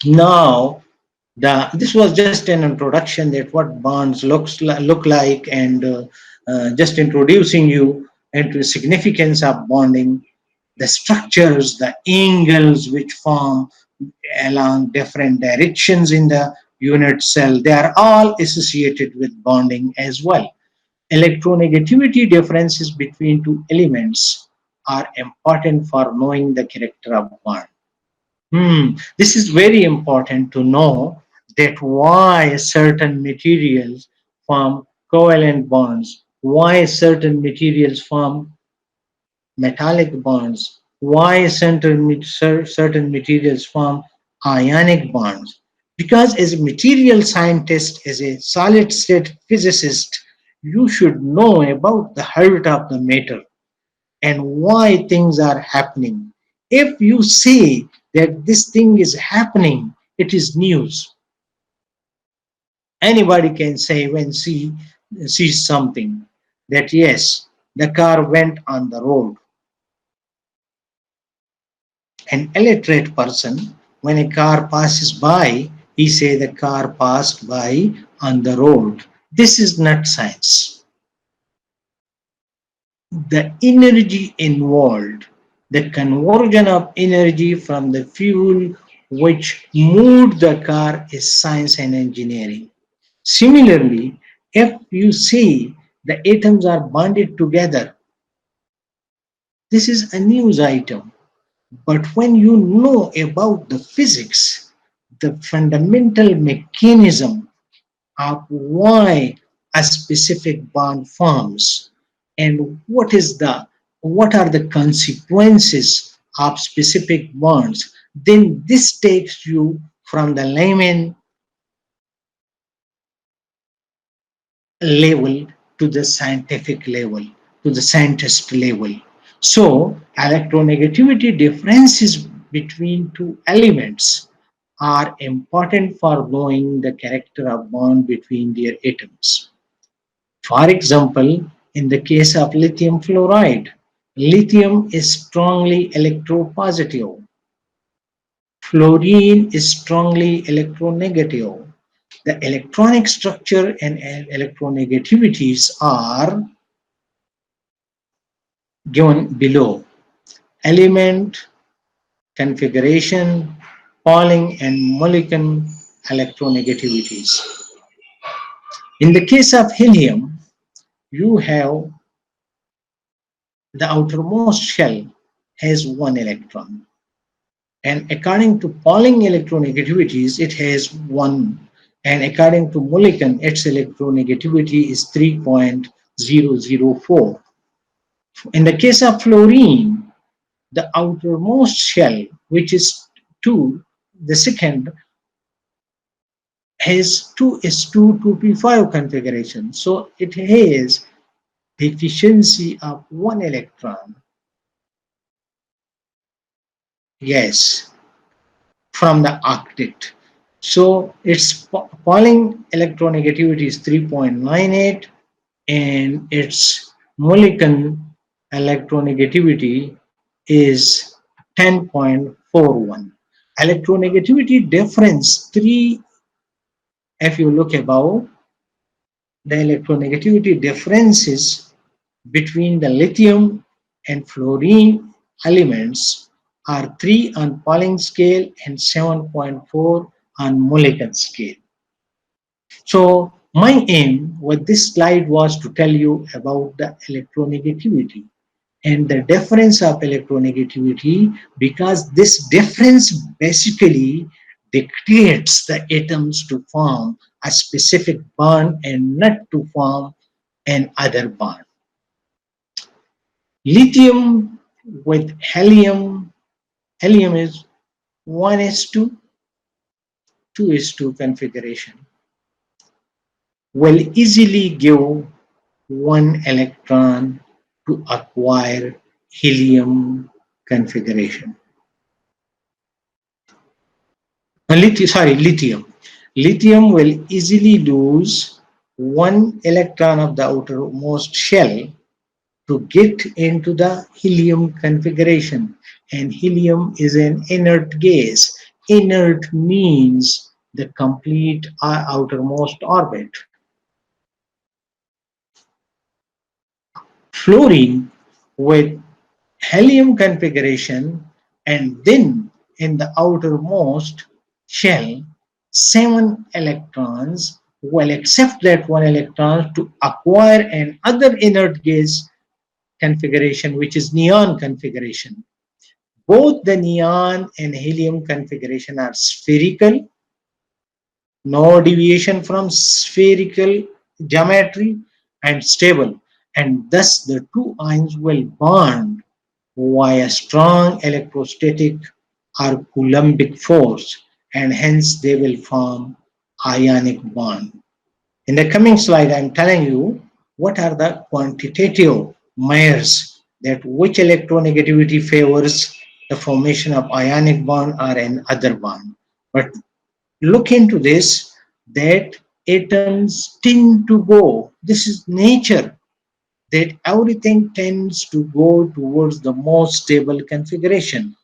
Now, this was just an introduction that what bonds look like, and just introducing you into the significance of bonding, the structures, the angles which form along different directions in the unit cell. They are all associated with bonding as well. Electronegativity differences between two elements are important for knowing the character of bond. This is very important to know that why certain materials form covalent bonds, why certain materials form metallic bonds, why certain materials form ionic bonds. Because as a material scientist, as a solid state physicist, you should know about the heart of the matter and why things are happening. If you say that this thing is happening, it is news. Anybody can say when sees something that yes, the car went on the road. An illiterate person, when a car passes by, he say the car passed by on the road. This is not science. The energy involved, the conversion of energy from the fuel which moved the car is science and engineering. Similarly, if you see the atoms are bonded together, this is a news item. But when you know about the physics, the fundamental mechanism of why a specific bond forms and what are the consequences of specific bonds, then this takes you from the layman level to the scientific level, to the scientist level. So, electronegativity differences between two elements are important for knowing the character of bond between their atoms. For example, in the case of lithium fluoride, lithium is strongly electropositive, fluorine is strongly electronegative. The electronic structure and electronegativities are given below. Element, configuration, Pauling and molecular electronegativities. In the case of helium, you have the outermost shell has one electron. And according to Pauling electronegativities, it has one. And according to molecular, its electronegativity is 3.004. In the case of fluorine, the outermost shell, which is 2, the second, has 2s2 2p5 configuration. So it has deficiency of one electron. Yes, from the octet. So its Pauling electronegativity is 3.98 and its molecular electronegativity is 10.41. Electronegativity difference 3, if you look above, the electronegativity differences between the lithium and fluorine elements are 3 on Pauling scale and 7.4 on molecular scale. So my aim with this slide was to tell you about the electronegativity and the difference of electronegativity, because this difference basically dictates the atoms to form a specific bond and not to form an other bond. Lithium with helium, helium is 1s2, 2s2 configuration, will easily give one electron to acquire helium configuration. Lithium. Lithium will easily lose one electron of the outermost shell to get into the helium configuration. And helium is an inert gas. inert means the complete outermost orbit. Fluorine with helium configuration, and then in the outermost shell, 7 electrons will accept that 1 electron to acquire another inert gas configuration, which is neon configuration. Both the neon and helium configuration are spherical, no deviation from spherical geometry, and stable, and thus the two ions will bond via strong electrostatic or coulombic force, and hence they will form ionic bond. In the coming slide, I'm telling you what are the quantitative measures that which electronegativity favors the formation of ionic bond or an other bond. But look into this, that atoms tend to go. This is nature, that everything tends to go towards the most stable configuration.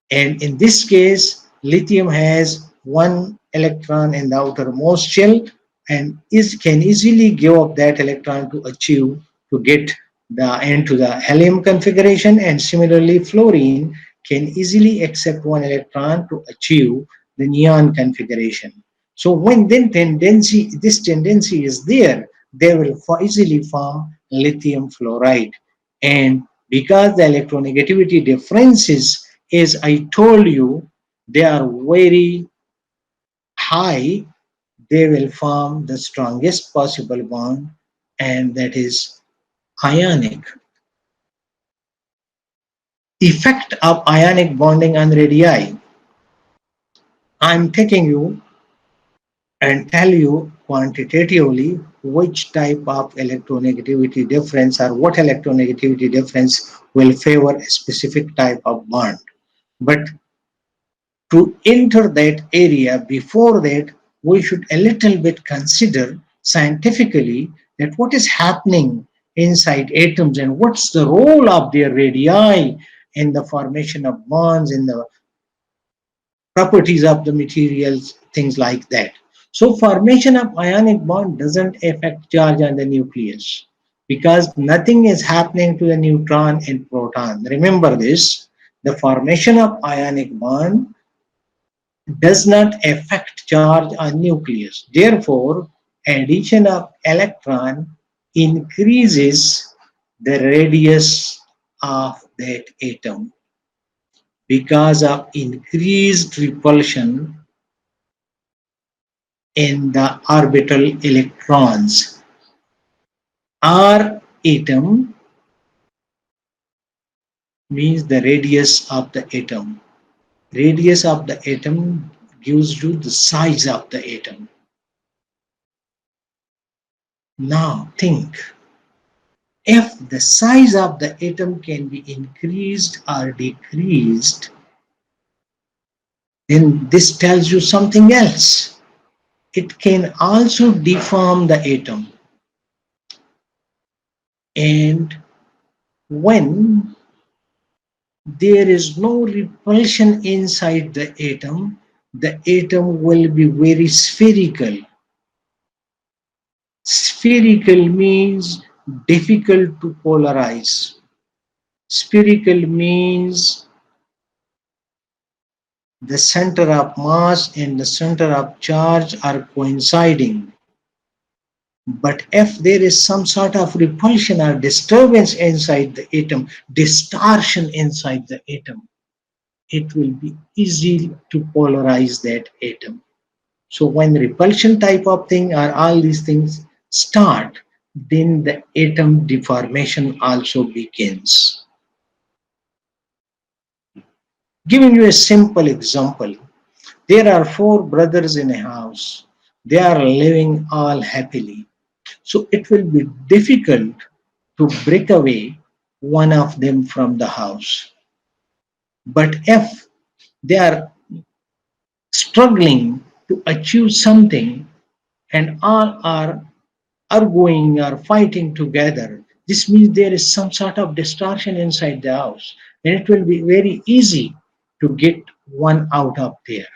And in this case, lithium has 1 electron in the outermost shell and can easily give up that electron to achieve to get the into the helium configuration. And similarly, fluorine can easily accept 1 electron to achieve the neon configuration. So when then this tendency is there, they will easily form lithium fluoride. And because the electronegativity differences, as I told you, they are very high, they will form the strongest possible bond, and that is ionic. Effect of ionic bonding on radii. I'm taking you and tell you quantitatively which type of electronegativity difference or what electronegativity difference will favor a specific type of bond. But to enter that area, before that, we should a little bit consider scientifically that what is happening inside atoms and what's the role of their radii in the formation of bonds, in the properties of the materials, things like that. So formation of ionic bond doesn't affect charge on the nucleus because nothing is happening to the neutron and proton. Remember this, the formation of ionic bond does not affect charge on nucleus. Therefore, addition of electron increases the radius of that atom because of increased repulsion in the orbital electrons. R atom means the radius of the atom. Radius of the atom gives you the size of the atom. Now think, if the size of the atom can be increased or decreased, then this tells you something else. It can also deform the atom. And when there is no repulsion inside the atom will be very spherical. Spherical means difficult to polarize. Spherical means the center of mass and the center of charge are coinciding. But if there is some sort of repulsion or disturbance inside the atom, distortion inside the atom, it will be easy to polarize that atom. So when repulsion type of thing or all these things start, then the atom deformation also begins. Giving you a simple example, there are 4 brothers in a house. They are living all happily. So it will be difficult to break away one of them from the house. But if they are struggling to achieve something and all are arguing or fighting together, this means there is some sort of distortion inside the house. And it will be very easy to get one out of there.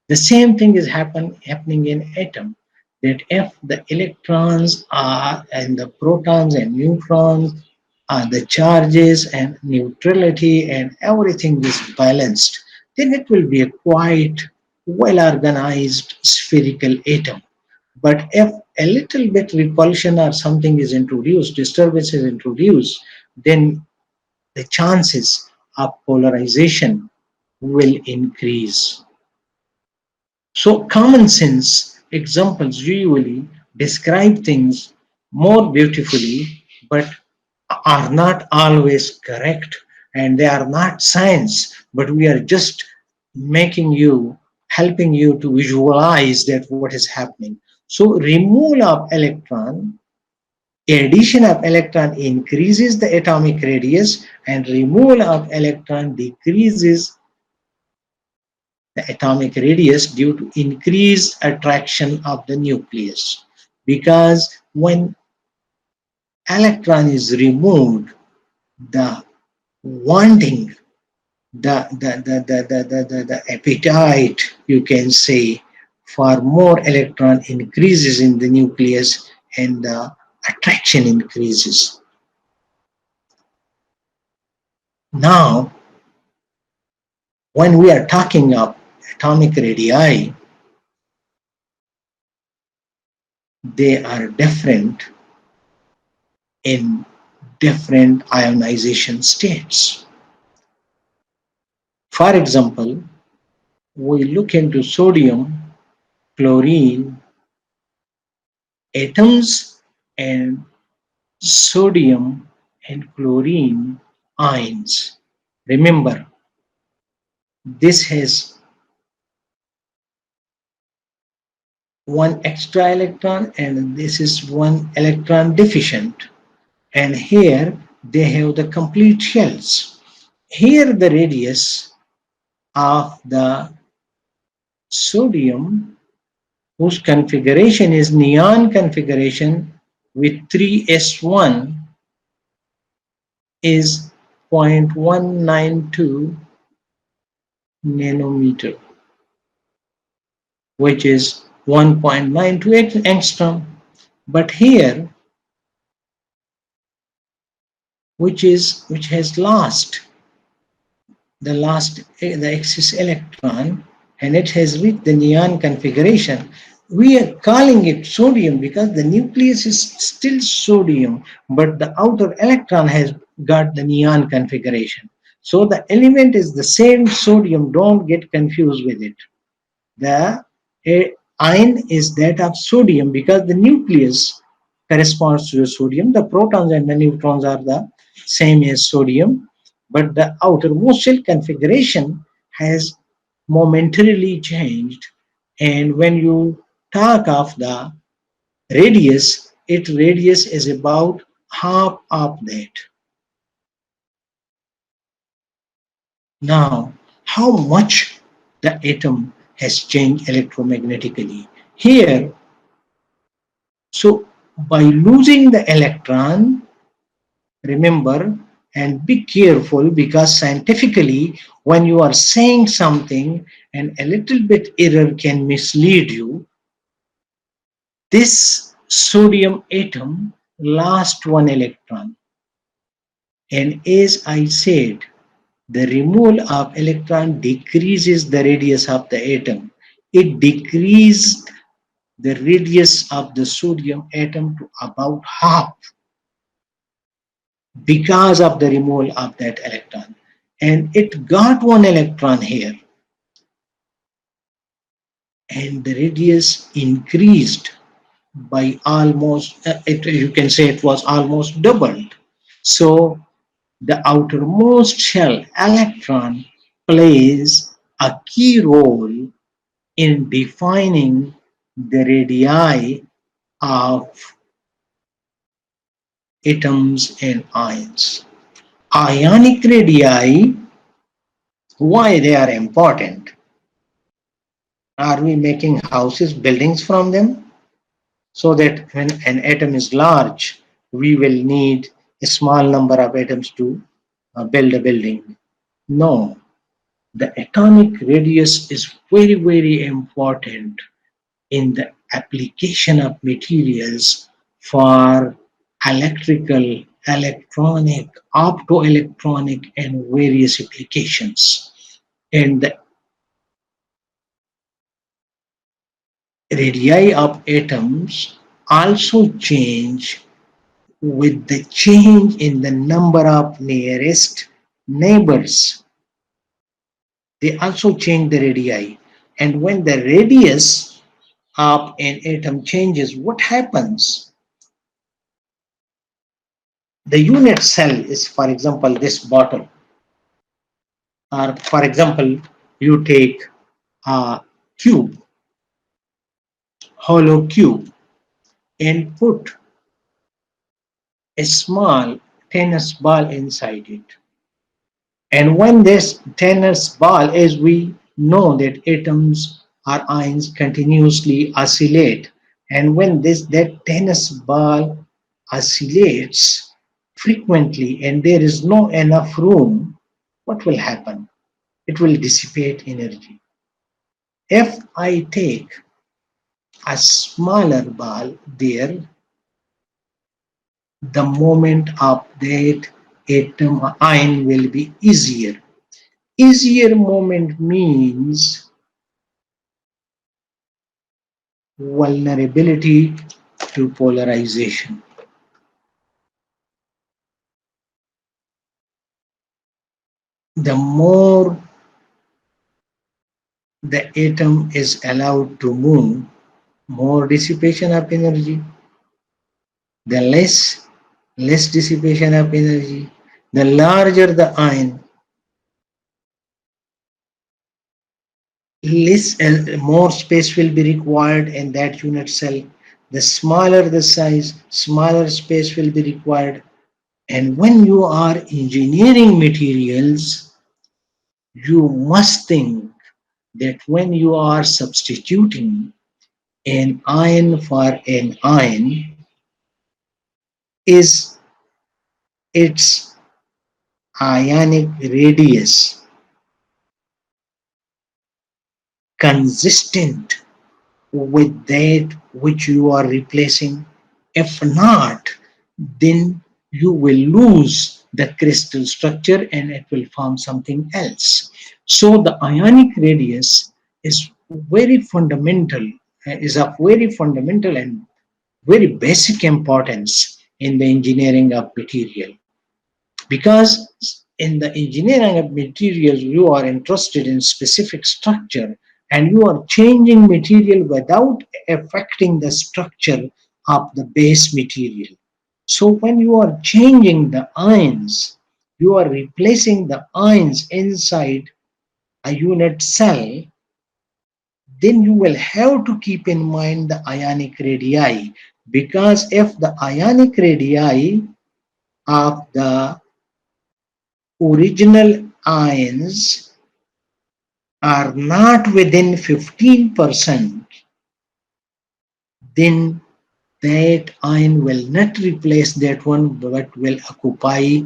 The same thing is happening in atom. That if the electrons are and the protons and neutrons are the charges and neutrality and everything is balanced, then it will be a quite well organized spherical atom. But if a little bit repulsion or something is introduced, disturbance is introduced, then the chances of polarization will increase. So, common sense examples usually describe things more beautifully, but are not always correct, and they are not science, but we are just making you, helping you to visualize that what is happening. So, removal of electron, addition of electron increases the atomic radius, and removal of electron decreases the atomic radius due to increased attraction of the nucleus. Because when electron is removed, the wanting, the appetite, you can say, for more electron increases in the nucleus and the attraction increases. Now, when we are talking of atomic radii, they are different in different ionization states. For example, we look into sodium, chlorine, atoms, and sodium and chlorine ions. Remember, this has one extra electron and this is one electron deficient. And here they have the complete shells. Here the radius of the sodium, whose configuration is neon configuration with 3s1, is 0.192 nanometer, which is 1.928 angstrom. But here, which has lost the excess electron, and it has reached the neon configuration. We are calling it sodium because the nucleus is still sodium, but the outer electron has got the neon configuration. So the element is the same sodium, don't get confused with it. The ion is that of sodium because the nucleus corresponds to the sodium. The protons and the neutrons are the same as sodium, but the outermost shell configuration has momentarily changed. And when you talk of the radius, its radius is about half of that. Now, how much the atom has changed electromagnetically? Here, so by losing the electron, remember and be careful because scientifically, when you are saying something and a little bit error can mislead you, this sodium atom lost one electron. And as I said, the removal of electron decreases the radius of the atom. It decreased the radius of the sodium atom to about half because of the removal of that electron. And it got one electron here, and the radius increased by almost, you can say it was almost doubled. So the outermost shell electron plays a key role in defining the radii of atoms and ions. Ionic radii, why they are important? Are we making houses, buildings from them? So that when an atom is large, we will need a small number of atoms to build a building. No, The atomic radius is very, very important in the application of materials for electrical, electronic, optoelectronic, and various applications. And the radii of atoms also change with the change in the number of nearest neighbors. They also change the radii. And when the radius of an atom changes, what happens? The unit cell is, for example, this bottle, or for example, you take a cube, hollow cube, and put a small tennis ball inside it. And when this tennis ball, as we know that atoms or ions continuously oscillate, and when this that tennis ball oscillates frequently and there is no enough room, what will happen? It will dissipate energy. If I take a smaller ball there, the moment of that atom ion will be easier. Easier moment means vulnerability to polarization. The more the atom is allowed to move, more dissipation of energy. The less dissipation of energy. The larger the ion, less more space will be required in that unit cell. The smaller the size, smaller space will be required. And when you are engineering materials, you must think that when you are substituting an ion for an ion, is its ionic radius consistent with that which you are replacing? If not, then you will lose the crystal structure and it will form something else. So the ionic radius is very fundamental, is of very fundamental and very basic importance in the engineering of material. Because in the engineering of materials, you are interested in specific structure and you are changing material without affecting the structure of the base material. So when you are changing the ions, you are replacing the ions inside a unit cell, then you will have to keep in mind the ionic radii, because if the ionic radii of the original ions are not within 15%, then that ion will not replace that one but will occupy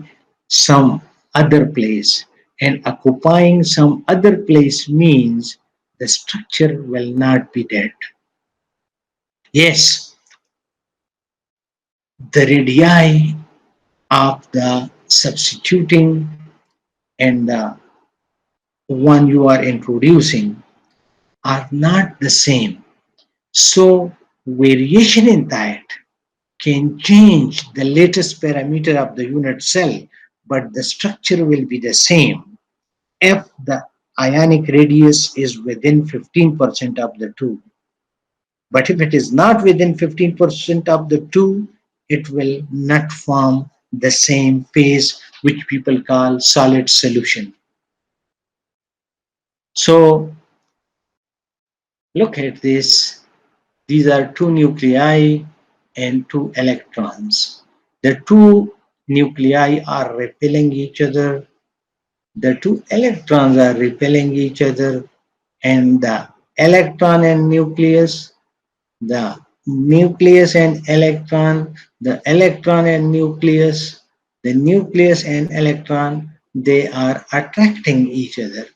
some other place. And occupying some other place means the structure will not be that. Yes, the radii of the substituting and the one you are introducing are not the same. So variation in that can change the latest parameter of the unit cell, but the structure will be the same if the ionic radius is within 15% of the two. But if it is not within 15% of the two, it will not form the same phase, which people call solid solution. So look at this. These are two nuclei and two electrons. The two nuclei are repelling each other. The two electrons are repelling each other. And the electron and nucleus, the nucleus and electron, the electron and nucleus, the nucleus and electron, they are attracting each other.